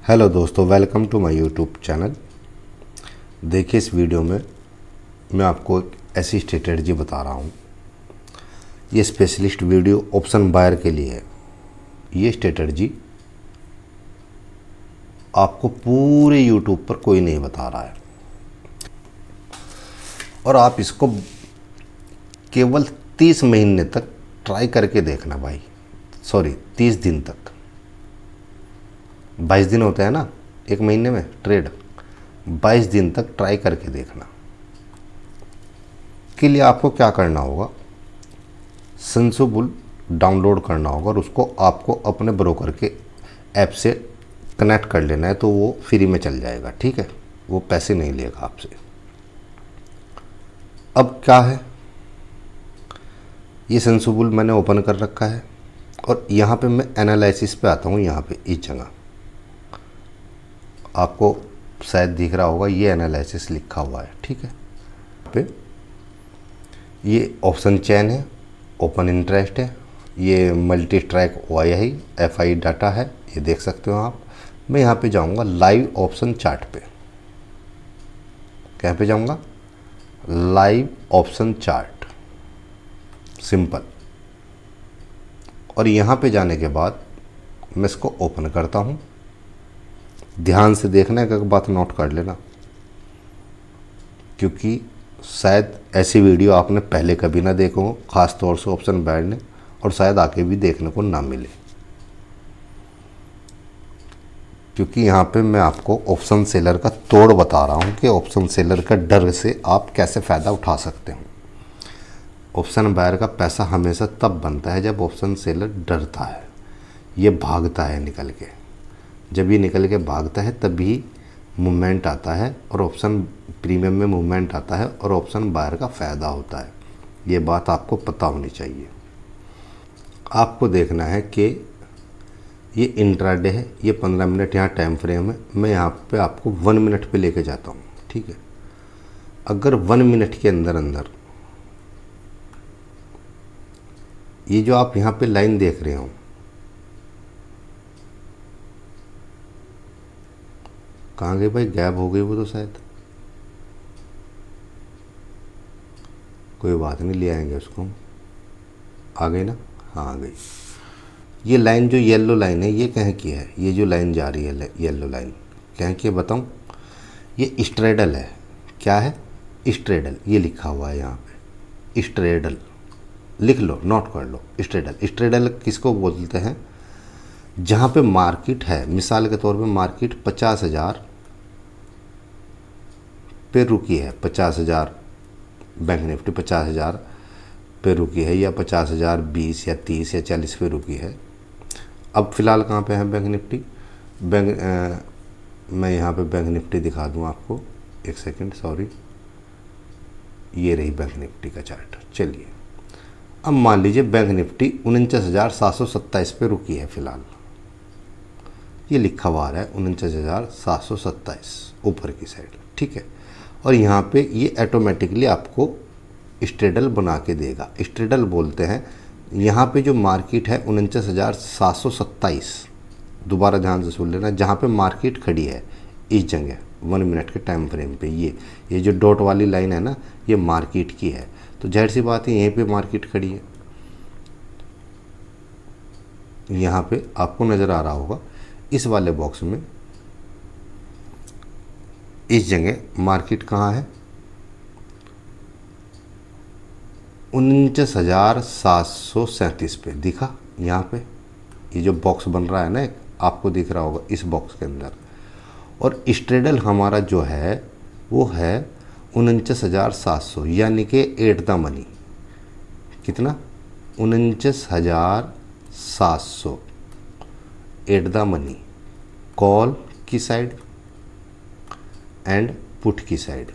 Hello दोस्तों, welcome to my YouTube channel. देखिए, इस वीडियो में मैं आपको एक ऐसी स्ट्रेटजी बता रहा हूँ। ये स्पेशलिस्ट वीडियो ऑप्शन बायर के लिए है। ये स्ट्रेटजी आपको पूरे यूट्यूब पर कोई नहीं बता रहा है और आप इसको केवल 30 महीने तक ट्राई करके देखना भाई। सॉरी, 30 दिन तक। 22 दिन होता है ना एक महीने में ट्रेड। 22 दिन तक ट्राई करके देखना। के लिए आपको क्या करना होगा, सेंसिबल डाउनलोड करना होगा और उसको आपको अपने ब्रोकर के ऐप से कनेक्ट कर लेना है, तो वो फ्री में चल जाएगा। ठीक है, वो पैसे नहीं लेगा आपसे। अब क्या है, ये सेंसिबल मैंने ओपन कर रखा है और यहाँ पे मैं एनालिसिस पे आता हूँ। यहाँ पे इस जगह आपको शायद दिख रहा होगा, ये एनालिसिस लिखा हुआ है। ठीक है, पे ये ऑप्शन चेन है, ओपन इंटरेस्ट है, ये multi track Y F I data है, ये देख सकते हो आप। मैं यहाँ पे जाऊँगा लाइव ऑप्शन चार्ट पे। कहाँ पे जाऊँगा? Live option chart, simple. और यहाँ पे जाने के बाद मैं इसको ओपन करता हूँ। ध्यान से देखना है, एक बात नोट कर लेना, क्योंकि शायद ऐसी वीडियो आपने पहले कभी ना देखो हो, ख़ास तौर से ऑप्शन बायर ने, और शायद आके भी देखने को ना मिले। क्योंकि यहाँ पे मैं आपको ऑप्शन सेलर का तोड़ बता रहा हूँ कि ऑप्शन सेलर का डर से आप कैसे फ़ायदा उठा सकते हो। ऑप्शन बायर का पैसा हमेशा तब बनता है जब ऑप्शन सेलर डरता है, ये भागता है निकल के। जब ये निकल के भागता है तभी मूवमेंट आता है और ऑप्शन प्रीमियम में मूवमेंट आता है और ऑप्शन बायर का फ़ायदा होता है। ये बात आपको पता होनी चाहिए। आपको देखना है कि ये इंट्राडे है, ये 15 मिनट यहाँ टाइम फ्रेम है। मैं यहाँ पे आपको 1 मिनट पे लेके जाता हूँ। ठीक है, अगर 1 मिनट के अंदर अंदर ये जो आप यहाँ पे लाइन देख रहे हो, कहाँ गई भाई? गायब हो गई वो तो शायद। कोई बात नहीं, ले आएंगे उसको। आ गई ना? हाँ, आ गई। ये लाइन जो येलो लाइन है, ये कहाँ की है? ये जो लाइन जा रही है येलो लाइन, कहाँ की है बताऊँ? ये स्ट्रेडल है। क्या है? स्ट्रेडल। ये लिखा हुआ है यहाँ पे, स्ट्रेडल। लिख लो, नोट कर लो। स्ट्रेडल। स्ट्रेडल किसको बोलते हैं? जहाँ पे मार्केट है, मिसाल के तौर पे मार्केट 50,000 पे रुकी है, 50,000 बैंक निफ्टी 50,000 पे रुकी है, या 50,000 20 या 30 या 40 पे रुकी है। अब फ़िलहाल कहाँ पे है बैंक निफ्टी? मैं यहाँ पे बैंक निफ्टी दिखा दूँ आपको, एक सेकंड, सॉरी। ये रही बैंक निफ्टी का चार्ट। चलिए, अब मान लीजिए बैंक निफ्टी 49,727 पे रुकी है फ़िलहाल। ये लिखा हुआ आ रहा है 49,727 ऊपर की साइड। ठीक है, और यहाँ पे ये ऑटोमेटिकली आपको स्ट्रेडल बना के देगा। स्ट्रेडल बोलते हैं, यहाँ पे जो मार्केट है 49,727, दोबारा ध्यान से सुन लेना, जहाँ पे मार्केट खड़ी है इस जगह 1 मिनट के टाइम फ्रेम पे, ये जो डॉट वाली लाइन है ना, ये मार्केट की है। तो जाहिर सी बात है, यहीं पे मार्केट खड़ी है। यहाँ पे आपको नज़र आ रहा होगा इस वाले बॉक्स में, इस जगह मार्केट कहाँ है? 49,737 पे दिखा। यहाँ पे ये जो बॉक्स बन रहा है ना, एक आपको दिख रहा होगा इस बॉक्स के अंदर। और स्ट्रेडल हमारा जो है वो है 49,700, यानी कि एट द मनी। कितना? 49,700 एट द मनी, कॉल की साइड एंड पुट की साइड।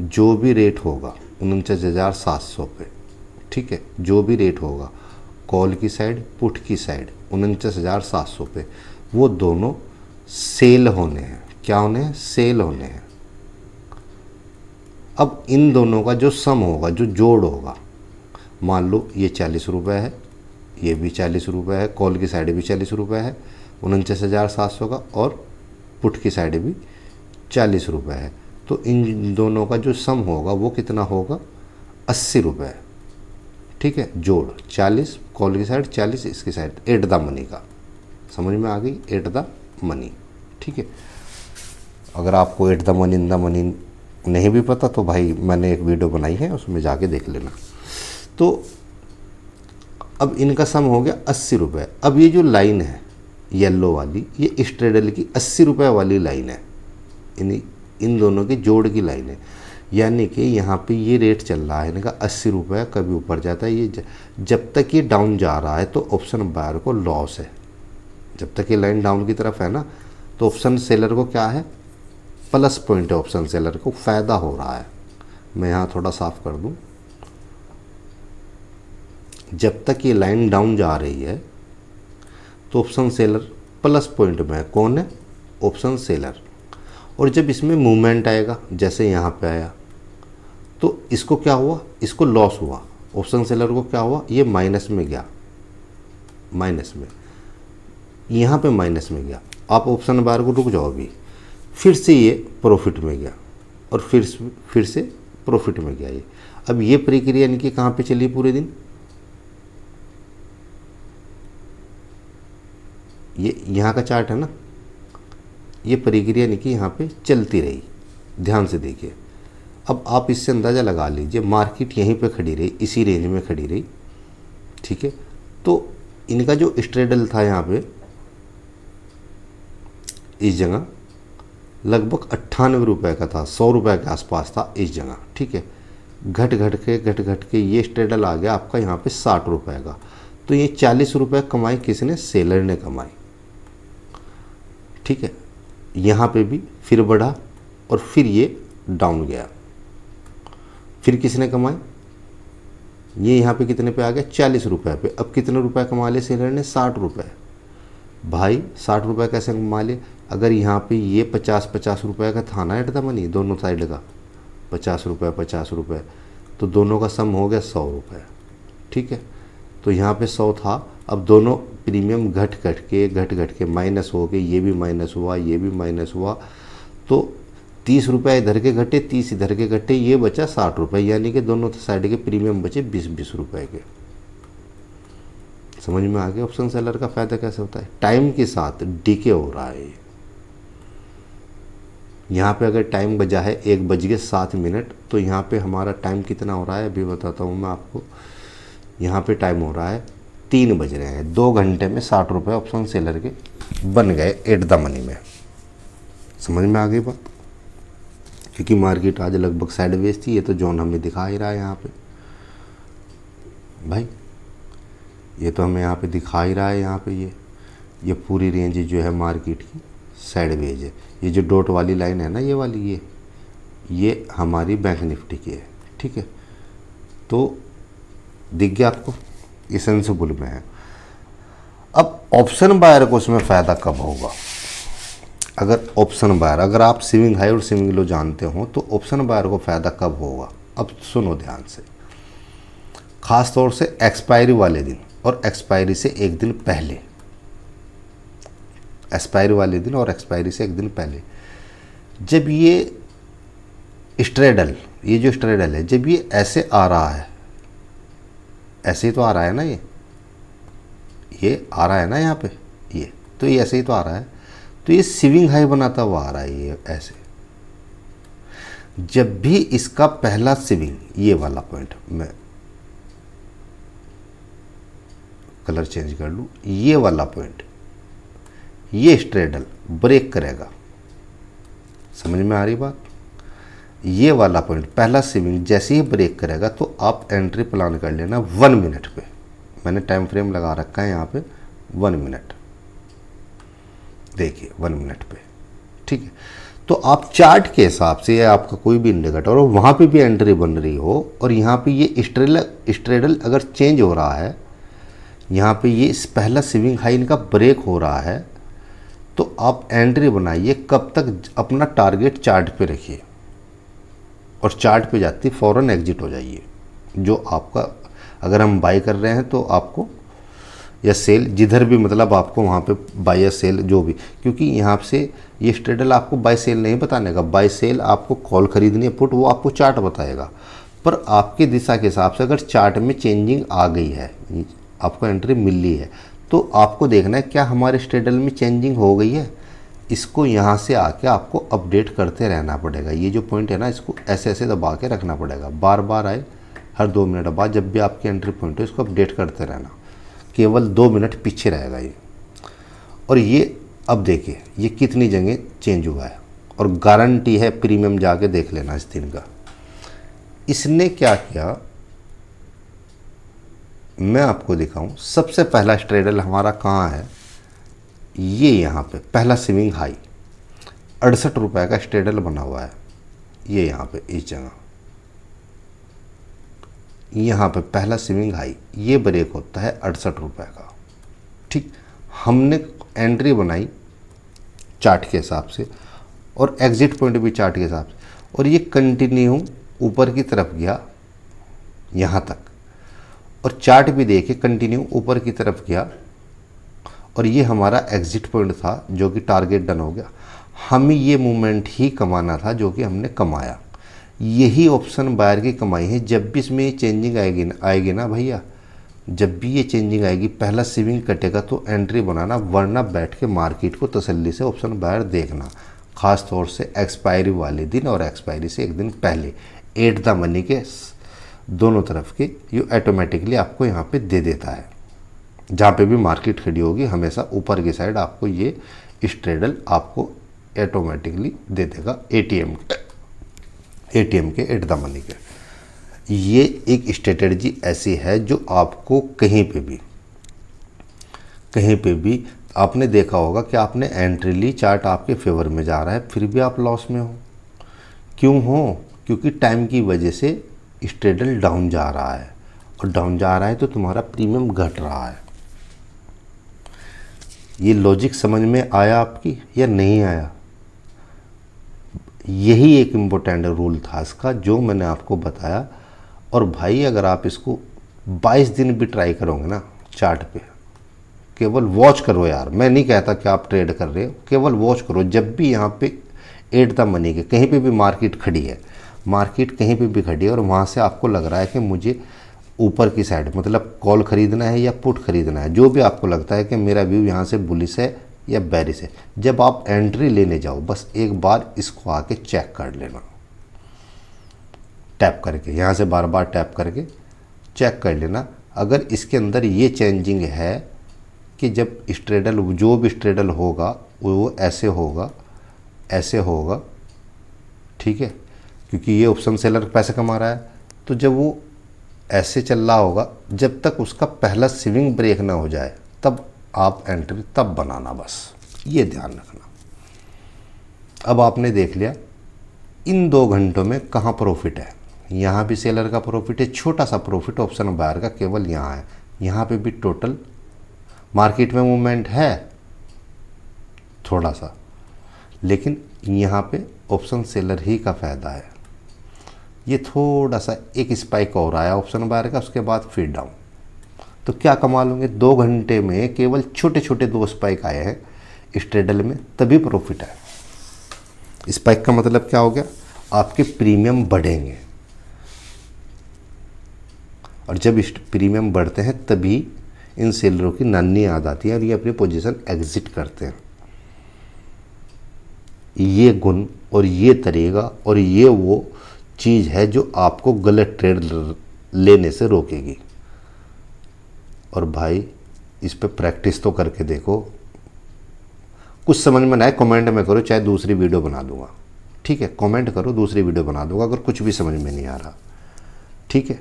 जो भी रेट होगा 49,700 पे, ठीक है, जो भी रेट होगा कॉल की साइड, पुट की साइड 49,700 पे, वो दोनों सेल होने हैं। क्या होने हैं? सेल होने हैं। अब इन दोनों का जो सम होगा, जो जोड़ होगा, मान लो ये 40 रुपये है, ये भी 40 रुपये है, कॉल की साइड भी 40 रुपये है 49,700 का, और पुट की साइड भी 40 रुपये है। तो इन दोनों का जो सम होगा वो कितना होगा, 80 रुपये। ठीक है, जोड़ 40, कॉल की साइड 40, इसकी साइड, एट द मनी का। समझ में आ गई, एट द मनी। ठीक है, अगर आपको at the money in the money नहीं भी पता तो भाई मैंने एक वीडियो बनाई है, उसमें जाके देख लेना। तो अब इनका सम हो गया 80 रुपये। अब ये जो लाइन है येलो वाली, ये स्ट्रेडल की 80 रुपये वाली लाइन है, इन दोनों के जोड़ की लाइन है। यानी कि यहाँ पे ये रेट चल रहा है इनका 80 रुपये, कभी ऊपर जाता है। ये जब तक ये डाउन जा रहा है तो ऑप्शन बायर को लॉस है। जब तक ये लाइन डाउन की तरफ है ना, तो ऑप्शन सेलर को क्या है, प्लस पॉइंट है, ऑप्शन सेलर को फ़ायदा हो रहा है। मैं यहाँ थोड़ा साफ कर दूँ। जब तक ये लाइन डाउन जा रही है तो ऑप्शन सेलर प्लस पॉइंट में है। कौन है, ऑप्शन सेलर। और जब इसमें मूवमेंट आएगा, जैसे यहाँ पे आया, तो इसको क्या हुआ, इसको लॉस हुआ। ऑप्शन सेलर को क्या हुआ, ये माइनस में गया, माइनस में, यहाँ पे माइनस में गया। आप ऑप्शन बायर को रुक जाओ अभी, फिर से ये प्रॉफिट में गया और फिर से प्रॉफिट में गया ये। अब ये प्रक्रिया इनकी कहाँ पे चली पूरे दिन, ये यहाँ का चार्ट है ना, ये प्रक्रिया इनकी यहाँ पे चलती रही। ध्यान से देखिए। अब आप इससे अंदाज़ा लगा लीजिए, मार्केट यहीं पे खड़ी रही, इसी रेंज में खड़ी रही। ठीक है, तो इनका जो स्ट्रेडल था यहाँ पे इस जगह लगभग 98 रुपये का था, 100 रुपये के आसपास था इस जगह। ठीक है, घट घट के ये स्ट्रेडल आ गया आपका यहाँ पे 60 रुपये का। तो ये 40 रुपये कमाई किसने, सेलर ने कमाई। ठीक है, यहाँ पे भी फिर बढ़ा और फिर ये डाउन गया, फिर किसने कमाई, ये यहाँ पे कितने पे आ गया, 40 रुपये पे। अब कितने रुपए कमा लिए सेलर ने, 60 रुपये। भाई 60 रुपये कैसे कमा लिए, अगर यहाँ पे ये 50 रुपये का था ना एट द मनी, दोनों साइड का 50 रुपये, तो दोनों का सम हो गया 100 रुपये। ठीक है, तो यहाँ पे 100 था, अब दोनों प्रीमियम घट घट के माइनस हो गए, ये भी माइनस हुआ, ये भी माइनस हुआ, तो 30 रुपये इधर के घटे, 30 इधर के घटे, ये बचा 60 रुपये। यानी कि दोनों साइड के प्रीमियम बचे 20 रुपये के। समझ में आ गया ऑप्शन सेलर का फ़ायदा कैसे होता है, टाइम के साथ डीके हो रहा है। यहाँ पे अगर टाइम बजा है 1:07, तो यहाँ पे हमारा टाइम कितना हो रहा है, अभी बताता हूँ मैं आपको। यहाँ पे टाइम हो रहा है 3 बज रहे हैं, 2 घंटे में 60 रुपये ऑप्शन सेलर के बन गए एट द मनी में। समझ में आ गई बात, क्योंकि मार्केट आज लगभग साइडवेज थी। ये तो जोन हमें दिखा ही रहा है यहाँ पे भाई, ये तो हमें यहाँ पे दिखा ही रहा है। यहाँ पे ये पूरी रेंज जो है मार्केट की साइडवेज है। ये जो डॉट वाली लाइन है ना, ये वाली, ये हमारी बैंक निफ्टी की है। ठीक है, तो दिख गया आपको, ये सेंसिबल में है। अब ऑप्शन बायर को उसमें फ़ायदा कब होगा, अगर ऑप्शन बायर, अगर आप स्विंग हाई और स्विंग लो जानते हो तो ऑप्शन बायर को फ़ायदा कब होगा। अब सुनो ध्यान से, ख़ास तौर से एक्सपायरी वाले दिन और एक्सपायरी से एक दिन पहले, एक्सपायरी वाले दिन और एक्सपायरी से एक दिन पहले, जब ये स्ट्रेडल, ये जो स्ट्रेडल है, जब ये ऐसे आ रहा है, ऐसे ही तो आ रहा है ना, ये आ रहा है ना यहाँ पे, ये तो ये ऐसे ही तो आ रहा है, तो ये स्विंग हाई बनाता हुआ आ रहा है ये ऐसे। जब भी इसका पहला स्विंग, ये वाला पॉइंट, मैं कलर चेंज कर लूँ, ये वाला पॉइंट, ये स्ट्रेडल ब्रेक करेगा। समझ में आ रही बात, ये वाला पॉइंट पहला स्विंग जैसे ही ब्रेक करेगा तो आप एंट्री प्लान कर लेना 1 मिनट पे। मैंने टाइम फ्रेम लगा रखा है यहाँ पे 1 मिनट, देखिए 1 मिनट पे। ठीक है, तो आप चार्ट के हिसाब से या आपका कोई भी इंडिकेटर हो, वहाँ पे भी एंट्री बन रही हो और यहाँ पे ये स्ट्रेडल अगर चेंज हो रहा है, यहाँ पे ये पहला स्विंग हाई इनका ब्रेक हो रहा है, तो आप एंट्री बनाइए। कब तक, अपना टारगेट चार्ट पे रखिए और चार्ट पे जाती फ़ौरन एग्जिट हो जाइए। जो आपका, अगर हम बाई कर रहे हैं तो आपको या सेल, जिधर भी मतलब आपको वहाँ पे बाय या सेल जो भी, क्योंकि यहाँ से ये स्ट्रेडल आपको बाय सेल नहीं बताने का। बाय सेल आपको कॉल खरीदनी है, पुट वो आपको चार्ट बताएगा। पर आपकी दिशा के हिसाब से अगर चार्ट में चेंजिंग आ गई है, आपको एंट्री मिली है, तो आपको देखना है क्या हमारे स्ट्रेडल में चेंजिंग हो गई है। इसको यहाँ से आके आपको अपडेट करते रहना पड़ेगा। ये जो पॉइंट है ना, इसको ऐसे ऐसे दबा के रखना पड़ेगा, बार बार आए, हर 2 मिनट बाद जब भी आपकी एंट्री पॉइंट हो इसको अपडेट करते रहना। केवल 2 मिनट पीछे रहेगा ये। और ये अब देखिए ये कितनी जगह चेंज हुआ है, और गारंटी है प्रीमियम जाके देख लेना इस दिन का। इसने क्या किया मैं आपको दिखाऊं। सबसे पहला स्ट्रेडल हमारा कहाँ है, ये यहाँ पे पहला स्विंग हाई 68 रुपये का स्ट्रेडल बना हुआ है। ये यहाँ पे इस जगह, यहाँ पे पहला स्विंग हाई, ये ब्रेक होता है 68 रुपये का। ठीक, हमने एंट्री बनाई चार्ट के हिसाब से और एग्जिट पॉइंट भी चार्ट के हिसाब से, और ये कंटिन्यू ऊपर की तरफ गया यहाँ तक, और चार्ट भी देखिए कंटिन्यू ऊपर की तरफ गया, और ये हमारा एग्जिट पॉइंट था जो कि टारगेट डन हो गया। हमें ये मूवमेंट ही कमाना था जो कि हमने कमाया। यही ऑप्शन बायर की कमाई है। जब भी इसमें ये चेंजिंग आएगी ना भैया, जब भी ये चेंजिंग आएगी, पहला स्विंग कटेगा तो एंट्री बनाना, वरना बैठ के मार्केट को तसल्ली से ऑप्शन बायर देखना, ख़ास तौर से एक्सपायरी वाले दिन और एक्सपायरी से एक दिन पहले। एट द मनी के दोनों तरफ के ये ऑटोमेटिकली आपको यहाँ पे दे देता है। जहाँ पे भी मार्केट खड़ी होगी हमेशा ऊपर की साइड आपको ये स्ट्रेडल आपको ऑटोमेटिकली दे देगा, एटीएम के एट द मनी के। ये एक स्ट्रेटजी ऐसी है जो आपको कहीं पे भी आपने देखा होगा कि आपने एंट्री ली, चार्ट आपके फेवर में जा रहा है, फिर भी आप लॉस में हो। क्यों हो? क्योंकि टाइम की वजह से स्ट्रेडल डाउन जा रहा है, और डाउन जा रहा है तो तुम्हारा प्रीमियम घट रहा है। ये लॉजिक समझ में आया आपकी या नहीं आया? यही एक इम्पोर्टेंट रूल था इसका जो मैंने आपको बताया। और भाई अगर आप इसको 22 दिन भी ट्राई करोगे ना चार्ट पे, केवल वॉच करो यार, मैं नहीं कहता कि आप ट्रेड कर रहे हो, केवल वॉच करो। जब भी यहाँ पे एट द मनी के कहीं पे भी मार्केट खड़ी है, मार्केट कहीं पे भी खड़ी है, और वहाँ से आपको लग रहा है कि मुझे ऊपर की साइड मतलब कॉल खरीदना है या पुट खरीदना है, जो भी आपको लगता है कि मेरा व्यू यहाँ से बुलिश है या बेरिश है, जब आप एंट्री लेने जाओ बस एक बार इसको आके चेक कर लेना, टैप करके, यहाँ से बार बार टैप करके चेक कर लेना। अगर इसके अंदर ये चेंजिंग है कि जब स्ट्रेडल, जो भी स्ट्रेडल होगा वो ऐसे होगा, ऐसे होगा, ठीक है, क्योंकि ये ऑप्शन सेलर पैसे कमा रहा है, तो जब वो ऐसे चल रहा होगा, जब तक उसका पहला स्विंग ब्रेक ना हो जाए तब आप एंट्री तब बनाना, बस ये ध्यान रखना। अब आपने देख लिया इन 2 घंटों में कहाँ प्रॉफिट है। यहाँ भी सेलर का प्रॉफिट है, छोटा सा प्रॉफिट ऑप्शन बायर का केवल यहाँ है। यहाँ पे भी टोटल मार्केट में मूवमेंट है थोड़ा सा, लेकिन यहाँ पे ऑप्शन सेलर ही का फ़ायदा है। ये थोड़ा सा एक स्पाइक और आया ऑप्शन बायर का, उसके बाद फिर डाउन, तो क्या कमा लोगे 2 घंटे में, केवल छोटे छोटे 2 स्पाइक आए हैं स्ट्रेडल में, तभी प्रॉफिट है। स्पाइक का मतलब क्या हो गया, आपके प्रीमियम बढ़ेंगे, और जब प्रीमियम बढ़ते हैं तभी इन सेलरों की नानी याद आती है और ये अपनी पोजीशन एग्जिट करते हैं। ये गुण और ये तरीका और ये वो चीज़ है जो आपको गलत ट्रेड लेने से रोकेगी। और भाई इस पे प्रैक्टिस तो करके देखो, कुछ समझ में ना आए कमेंट में करो, चाहे दूसरी वीडियो बना दूंगा, ठीक है, कमेंट करो, दूसरी वीडियो बना दूंगा अगर कुछ भी समझ में नहीं आ रहा, ठीक है।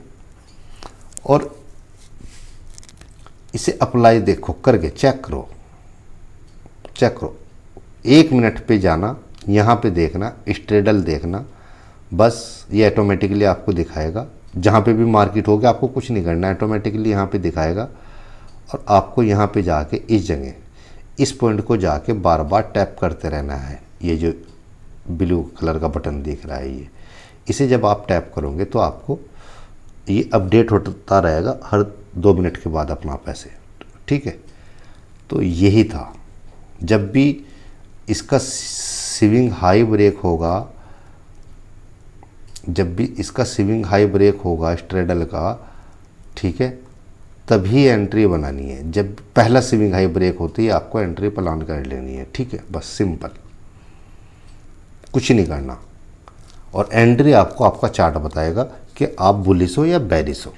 और इसे अप्लाई देखो करके चेक करो, 1 मिनट पे जाना, यहाँ पे देखना, स्ट्रेडल देखना, बस ये ऑटोमेटिकली आपको दिखाएगा। जहाँ पे भी मार्केट होगा आपको कुछ नहीं करना, ऑटोमेटिकली यहाँ पे दिखाएगा। और आपको यहाँ पे जाके इस जगह इस पॉइंट को जाके बार बार टैप करते रहना है। ये जो ब्लू कलर का बटन दिख रहा है, ये इसे जब आप टैप करोगे तो आपको ये अपडेट होता रहेगा हर 2 मिनट के बाद अपना पैसे, ठीक है। तो यही था, जब भी इसका स्विंग हाई ब्रेक होगा, जब भी इसका स्विंग हाई ब्रेक होगा स्ट्रेडल का, ठीक है, तभी एंट्री बनानी है। जब पहला स्विंग हाई ब्रेक होती है आपको एंट्री प्लान कर लेनी है, ठीक है, बस सिंपल, कुछ नहीं करना। और एंट्री आपको आपका चार्ट बताएगा कि आप बुलिश हो या बेरिश हो।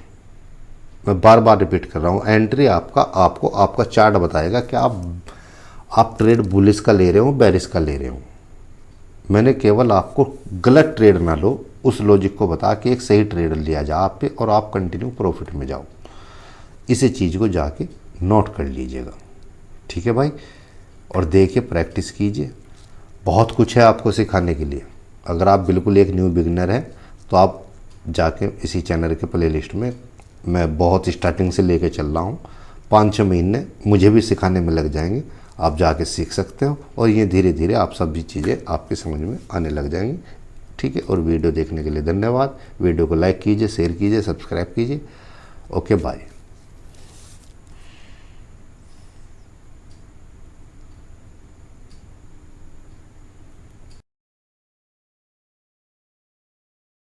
मैं बार बार रिपीट कर रहा हूँ, एंट्री आपको आपका चार्ट बताएगा कि आप ट्रेड बुलिश का ले रहे हो बेरिश का ले रहे हो। मैंने केवल आपको गलत ट्रेड ना लो उस लॉजिक को बता के एक सही ट्रेड लिया जाए आप पे और आप कंटिन्यू प्रॉफिट में जाओ। इसी चीज़ को जाके नोट कर लीजिएगा, ठीक है भाई। और देखिए, प्रैक्टिस कीजिए, बहुत कुछ है आपको सिखाने के लिए। अगर आप बिल्कुल एक न्यू बिगिनर हैं तो आप जाके इसी चैनल के प्लेलिस्ट में मैं बहुत स्टार्टिंग से लेके चल रहा हूँ, 5-6 महीने मुझे भी सिखाने में लग जाएंगे, आप जाके सीख सकते हो और ये धीरे धीरे आप सभी चीज़ें आपकी समझ में आने लग जाएंगी, ठीक है। और वीडियो देखने के लिए धन्यवाद। वीडियो को लाइक कीजिए, शेयर कीजिए, सब्सक्राइब कीजिए। Okay, bye.